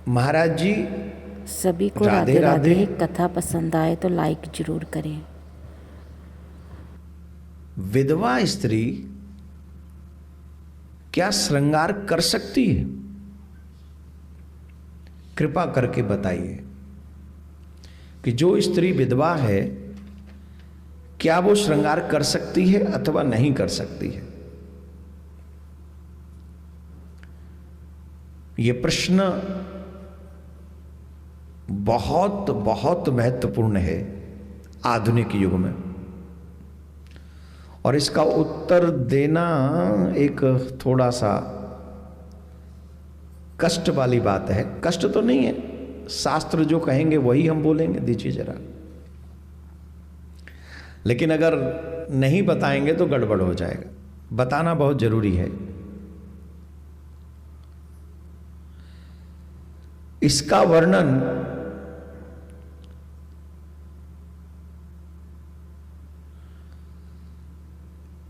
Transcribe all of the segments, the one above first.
महाराज जी सभी को राधे राधे राधे। राधे। कथा पसंद आए तो लाइक जरूर करें। विधवा स्त्री क्या श्रृंगार कर सकती है? कृपा करके बताइए कि जो स्त्री विधवा है क्या वो श्रृंगार कर सकती है अथवा नहीं कर सकती है? यह प्रश्न बहुत बहुत महत्वपूर्ण है आधुनिक युग में, और इसका उत्तर देना एक थोड़ा सा कष्ट वाली बात है। कष्ट तो नहीं है, शास्त्र जो कहेंगे वही हम बोलेंगे, दीजिए जरा। लेकिन अगर नहीं बताएंगे तो गड़बड़ हो जाएगा, बताना बहुत जरूरी है। इसका वर्णन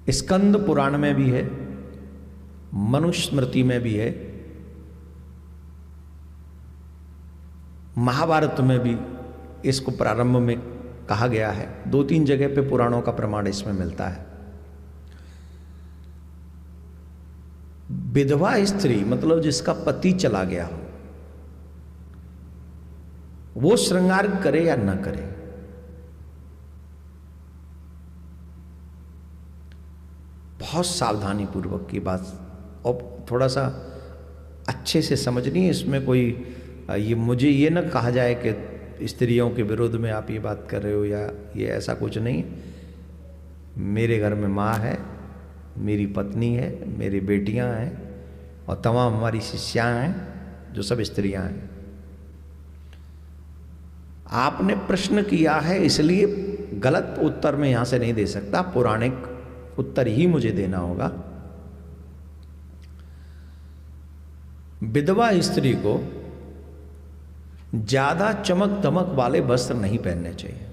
स्कंद पुराण में भी है, मनुस्मृति में भी है, महाभारत में भी इसको प्रारंभ में कहा गया है। 2-3 जगह पे पुराणों का प्रमाण इसमें मिलता है। विधवा स्त्री मतलब जिसका पति चला गया हो, वो श्रृंगार करे या ना करे, बहुत सावधानी पूर्वक की बात, और थोड़ा सा अच्छे से समझनी है। इसमें कोई ये मुझे ये ना कहा जाए कि स्त्रियों के विरोध में आप ये बात कर रहे हो, या ये ऐसा कुछ नहीं। मेरे घर में माँ है, मेरी पत्नी है, मेरी बेटियां हैं और तमाम हमारी शिष्यां हैं जो सब स्त्रियां हैं। आपने प्रश्न किया है इसलिए गलत उत्तर मैं यहां से नहीं दे सकता, पौराणिक उत्तर ही मुझे देना होगा। विधवा स्त्री को ज्यादा चमक दमक वाले वस्त्र नहीं पहनने चाहिए।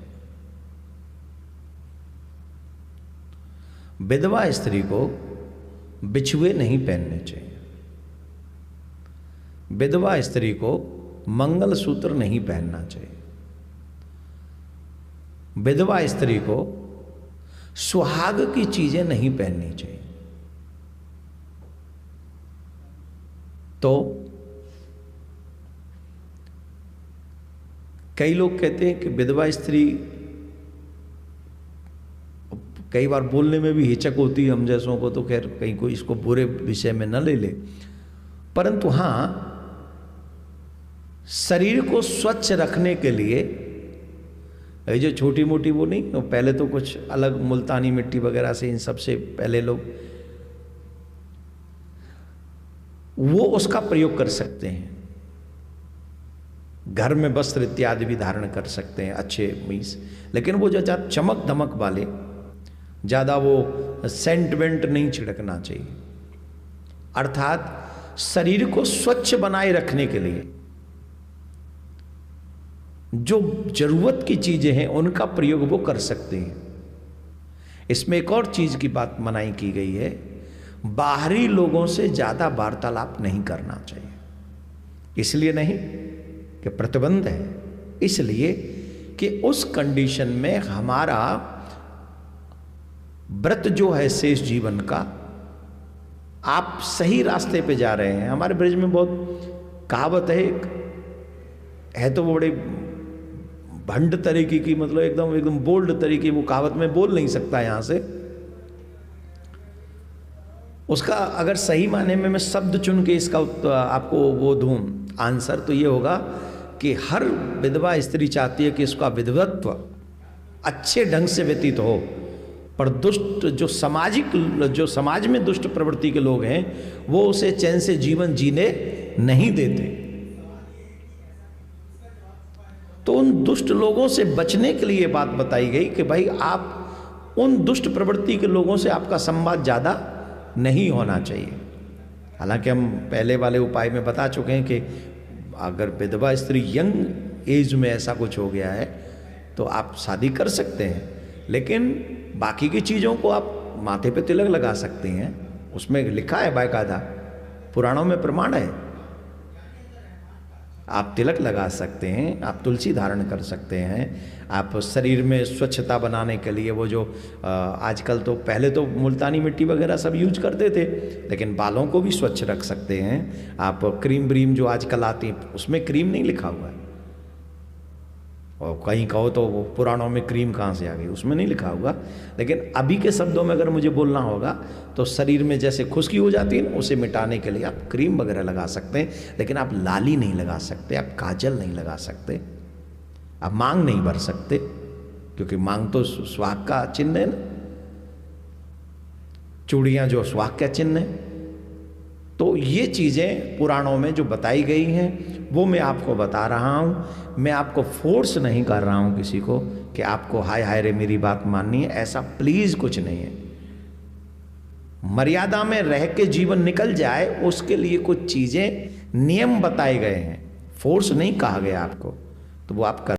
विधवा स्त्री को बिछुए नहीं पहनने चाहिए। विधवा स्त्री को मंगलसूत्र नहीं पहनना चाहिए। विधवा स्त्री को सुहाग की चीजें नहीं पहननी चाहिए। तो कई लोग कहते हैं कि विधवा स्त्री, कई बार बोलने में भी हिचक होती है हम जैसों को, तो खैर कहीं कोई इसको बुरे विषय में न ले ले, परंतु हां, शरीर को स्वच्छ रखने के लिए ये जो छोटी मोटी वो नहीं, तो पहले तो कुछ अलग मुल्तानी मिट्टी वगैरह से इन सबसे पहले लोग वो उसका प्रयोग कर सकते हैं। घर में वस्त्र इत्यादि भी धारण कर सकते हैं अच्छे मीस, लेकिन वो जो ज्यादा चमक धमक वाले, ज्यादा वो सेंट वेंट नहीं छिड़कना चाहिए। अर्थात शरीर को स्वच्छ बनाए रखने के लिए जो जरूरत की चीजें हैं उनका प्रयोग वो कर सकते हैं। इसमें एक और चीज की बात मनाही की गई है, बाहरी लोगों से ज्यादा वार्तालाप नहीं करना चाहिए। इसलिए नहीं कि प्रतिबंध है, इसलिए कि उस कंडीशन में हमारा व्रत जो है शेष जीवन का, आप सही रास्ते पे जा रहे हैं। हमारे ब्रज में बहुत कहावत है तो वो बड़े भंड तरीके की, मतलब एकदम बोल्ड तरीके, वो कहावत में बोल नहीं सकता यहां से। उसका अगर सही माने में मैं शब्द चुन के इसका आपको वो दूं आंसर, तो ये होगा कि हर विधवा स्त्री चाहती है कि इसका विधवत्व अच्छे ढंग से व्यतीत हो, पर दुष्ट जो समाज में दुष्ट प्रवृत्ति के लोग हैं वो उसे चैन से जीवन जीने नहीं देते। तो उन दुष्ट लोगों से बचने के लिए बात बताई गई कि भाई आप उन दुष्ट प्रवृत्ति के लोगों से आपका संवाद ज्यादा नहीं होना चाहिए। हालांकि हम पहले वाले उपाय में बता चुके हैं कि अगर विधवा स्त्री यंग एज में ऐसा कुछ हो गया है तो आप शादी कर सकते हैं, लेकिन बाकी की चीजों को आप माथे पे तिलक लगा सकते हैं, उसमें लिखा है बाकायदा, पुराणों में प्रमाण है। आप तिलक लगा सकते हैं, आप तुलसी धारण कर सकते हैं, आप शरीर में स्वच्छता बनाने के लिए वो जो आजकल तो, पहले तो मुल्तानी मिट्टी वगैरह सब यूज करते थे, लेकिन बालों को भी स्वच्छ रख सकते हैं आप। क्रीम ब्रीम जो आजकल आती है उसमें क्रीम नहीं लिखा हुआ है, और कहीं कहो तो वो पुराणों में क्रीम कहाँ से आ गई, उसमें नहीं लिखा होगा। लेकिन अभी के शब्दों में अगर मुझे बोलना होगा तो शरीर में जैसे खुश्की हो जाती है ना, उसे मिटाने के लिए आप क्रीम वगैरह लगा सकते हैं, लेकिन आप लाली नहीं लगा सकते, आप काजल नहीं लगा सकते, आप मांग नहीं भर सकते, क्योंकि मांग तो सुहाग का चिन्ह है ना, चूड़ियाँ जो सुहाग का चिन्ह है। तो ये चीज़ें पुराणों में जो बताई गई हैं वो मैं आपको बता रहा हूँ। मैं आपको फोर्स नहीं कर रहा हूँ किसी को कि आपको हाय हाय रे मेरी बात माननी है, ऐसा प्लीज़ कुछ नहीं है। मर्यादा में रह के जीवन निकल जाए उसके लिए कुछ चीज़ें, नियम बताए गए हैं, फोर्स नहीं कहा गया आपको, तो वो आप कर